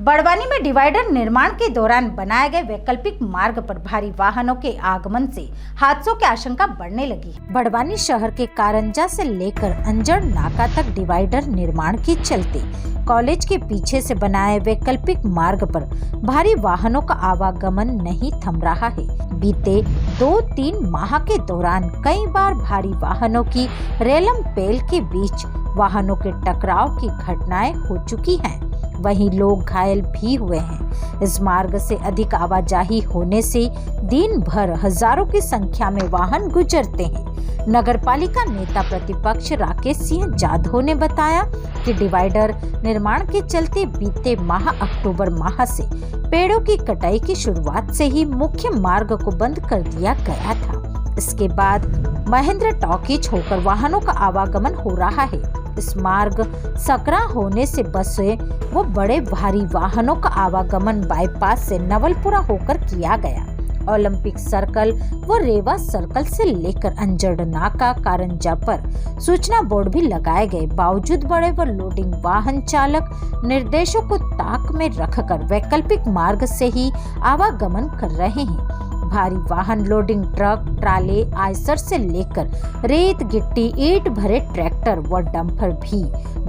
बड़वानी में डिवाइडर निर्माण के दौरान बनाए गए वैकल्पिक मार्ग पर भारी वाहनों के आगमन से हादसों की आशंका बढ़ने लगी। बड़वानी शहर के कारंजा से लेकर अंजड़ नाका तक डिवाइडर निर्माण के चलते कॉलेज के पीछे से बनाए वैकल्पिक मार्ग पर भारी वाहनों का आवागमन नहीं थम रहा है। बीते 2-3 माह के दौरान कई बार भारी वाहनों की रेलम पेल के बीच वाहनों के टकराव की घटनाएं हो चुकी हैं। वहीं लोग घायल भी हुए हैं। इस मार्ग से अधिक आवाजाही होने से दिन भर हजारों की संख्या में वाहन गुजरते हैं। नगरपालिका नेता प्रतिपक्ष राकेश सिंह जाधव ने बताया कि डिवाइडर निर्माण के चलते बीते माह अक्टूबर माह से पेड़ों की कटाई की शुरुआत से ही मुख्य मार्ग को बंद कर दिया गया था। इसके बाद महेंद्र टॉकीज होकर वाहनों का आवागमन हो रहा है। इस मार्ग सकरा होने से बसें व बड़े भारी वाहनों का आवागमन बाईपास से नवलपुरा होकर किया गया। ओलंपिक सर्कल व रेवा सर्कल से लेकर अंजड़ नाका कारंजा पर सूचना बोर्ड भी लगाए गए। बावजूद बड़े व लोडिंग वाहन चालक निर्देशों को ताक में रखकर वैकल्पिक मार्ग से ही आवागमन कर रहे हैं। भारी वाहन लोडिंग ट्रक, ट्राले, आयसर से लेकर रेत, गिट्टी, ईंट भरे ट्रैक्टर व डंपर भी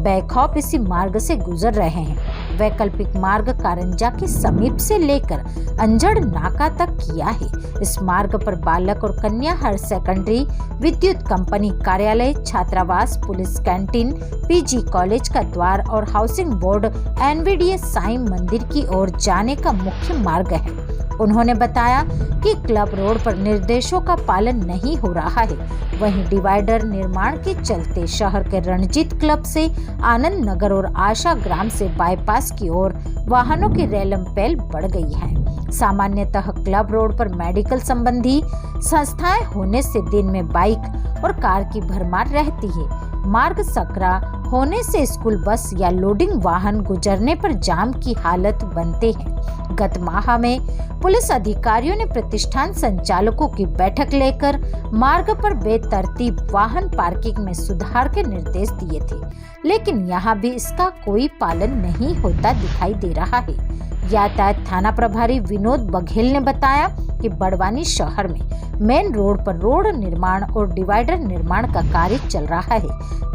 बेखौफ इसी मार्ग से गुजर रहे हैं। वैकल्पिक मार्ग कारंजा के समीप से लेकर अंजड़ नाका तक किया है। इस मार्ग पर बालक और कन्या हायर सेकेंडरी, विद्युत कंपनी कार्यालय, छात्रावास, पुलिस कैंटीन, पीजी कॉलेज का द्वार और हाउसिंग बोर्ड एनवीडीए साईं मंदिर की ओर जाने का मुख्य मार्ग है। उन्होंने बताया कि क्लब रोड पर निर्देशों का पालन नहीं हो रहा है। वहीं डिवाइडर निर्माण के चलते शहर के रणजीत क्लब से आनंद नगर और आशा ग्राम से बाईपास की ओर वाहनों की रेलम पेल बढ़ गई है। सामान्यतः क्लब रोड पर मेडिकल संबंधी संस्थाएं होने से दिन में बाइक और कार की भरमार रहती है। मार्ग सकरा होने से स्कूल बस या लोडिंग वाहन गुजरने पर जाम की हालत बनते हैं। गत माह में पुलिस अधिकारियों ने प्रतिष्ठान संचालकों की बैठक लेकर मार्ग पर बेतरतीब वाहन पार्किंग में सुधार के निर्देश दिए थे, लेकिन यहाँ भी इसका कोई पालन नहीं होता दिखाई दे रहा है। यातायात थाना प्रभारी विनोद बघेल ने बताया कि बड़वानी शहर में मेन रोड पर रोड निर्माण और डिवाइडर निर्माण का कार्य चल रहा है,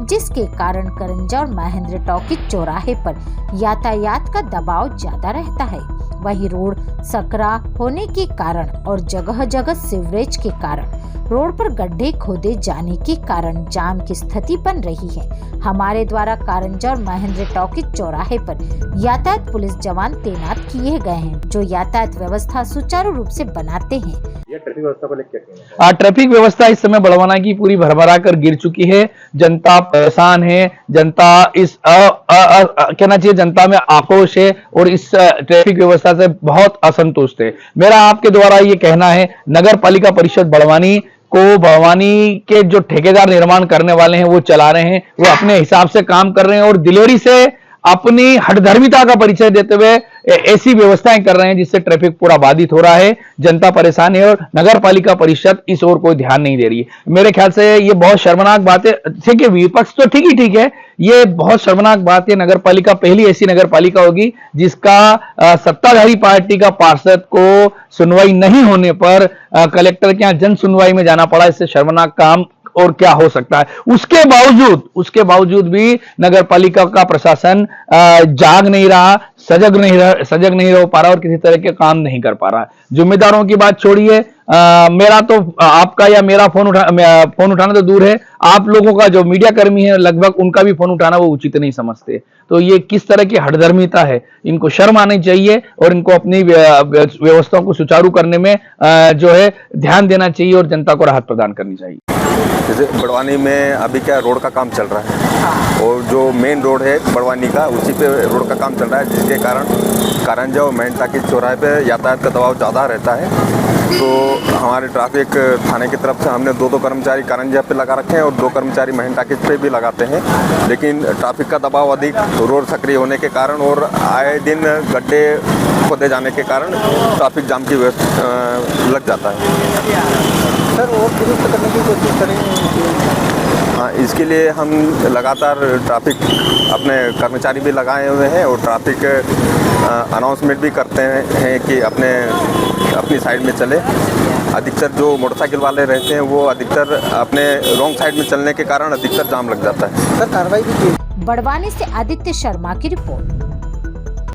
जिसके कारण करंजा और महेंद्र टॉकीज चौराहे पर यातायात का दबाव ज्यादा रहता है। वही रोड सकरा होने के कारण और जगह जगह सीवरेज के कारण रोड पर गड्ढे खोदे जाने के कारण जाम की स्थिति बन रही है। हमारे द्वारा कारंजा और महेंद्र टॉकीज चौराहे पर यातायात पुलिस जवान तैनात किए गए हैं, जो यातायात व्यवस्था सुचारू रूप से बनाते हैं। ये ट्रैफिक व्यवस्था को लेकर ट्रैफिक व्यवस्था इस समय बड़वाना की पूरी भरभरा कर गिर चुकी है। जनता परेशान है, जनता इस कहना चाहिए जनता में आक्रोश है और इस ट्रैफिक व्यवस्था से बहुत असंतुष्ट है। मेरा आपके द्वारा ये कहना है, नगर पालिका परिषद बड़वानी को बड़वानी के जो ठेकेदार निर्माण करने वाले हैं वो चला रहे हैं, वो अपने हिसाब से काम कर रहे हैं और दिलेरी से अपनी हठधर्मिता का परिचय देते हुए ऐसी व्यवस्थाएं कर रहे हैं जिससे ट्रैफिक पूरा बाधित हो रहा है। जनता परेशान है और नगर पालिका परिषद इस ओर कोई ध्यान नहीं दे रही है। मेरे ख्याल से ये बहुत शर्मनाक बात है। ठीक है, विपक्ष तो ठीक है, ये बहुत शर्मनाक बात है। नगर पालिका पहली ऐसी नगर पालिका होगी जिसका सत्ताधारी पार्टी का पार्षद को सुनवाई नहीं होने पर कलेक्टर के यहाँ जन सुनवाई में जाना पड़ा। इससे शर्मनाक काम और क्या हो सकता है। उसके बावजूद भी नगर पालिका का प्रशासन जाग नहीं रहा, सजग नहीं रह पा रहा और किसी तरह के काम नहीं कर पा रहा। जिम्मेदारों की बात छोड़िए, मेरा तो आपका या मेरा फोन उठाना तो दूर है, आप लोगों का जो मीडिया कर्मी है लगभग उनका भी फोन उठाना वो उचित नहीं समझते। तो ये किस तरह की हठधर्मिता है, इनको शर्म आनी चाहिए और इनको अपनी व्यवस्थाओं को सुचारू करने में जो है ध्यान देना चाहिए और जनता को राहत प्रदान करनी चाहिए। जैसे बड़वानी में अभी क्या रोड का काम चल रहा है और जो मेन रोड है बड़वानी का उसी पे रोड का काम चल रहा है, जिसके कारण कारंजा और मेन टाकीज चौराहे पे यातायात का दबाव ज़्यादा रहता है। तो हमारे ट्रैफिक थाने की तरफ से हमने 2 कर्मचारी कारंजा पे लगा रखे हैं और 2 कर्मचारी मेन टाकीज पे भी लगाते हैं, लेकिन ट्रैफिक का दबाव अधिक रोड सक्रिय होने के कारण और आए दिन गड्ढे खोदे जाने के कारण ट्रैफिक जाम की लग जाता है। सर और दुरुस्त करने की कोशिश करें। हाँ, इसके लिए हम लगातार ट्रैफिक अपने कर्मचारी भी लगाए हुए हैं और ट्रैफिक अनाउंसमेंट भी करते हैं कि अपनी साइड में चले। अधिकतर जो मोटरसाइकिल वाले रहते हैं वो अधिकतर अपने रॉन्ग साइड में चलने के कारण अधिकतर जाम लग जाता है। सर कार्रवाई भी की। बड़वानी से आदित्य शर्मा की रिपोर्ट।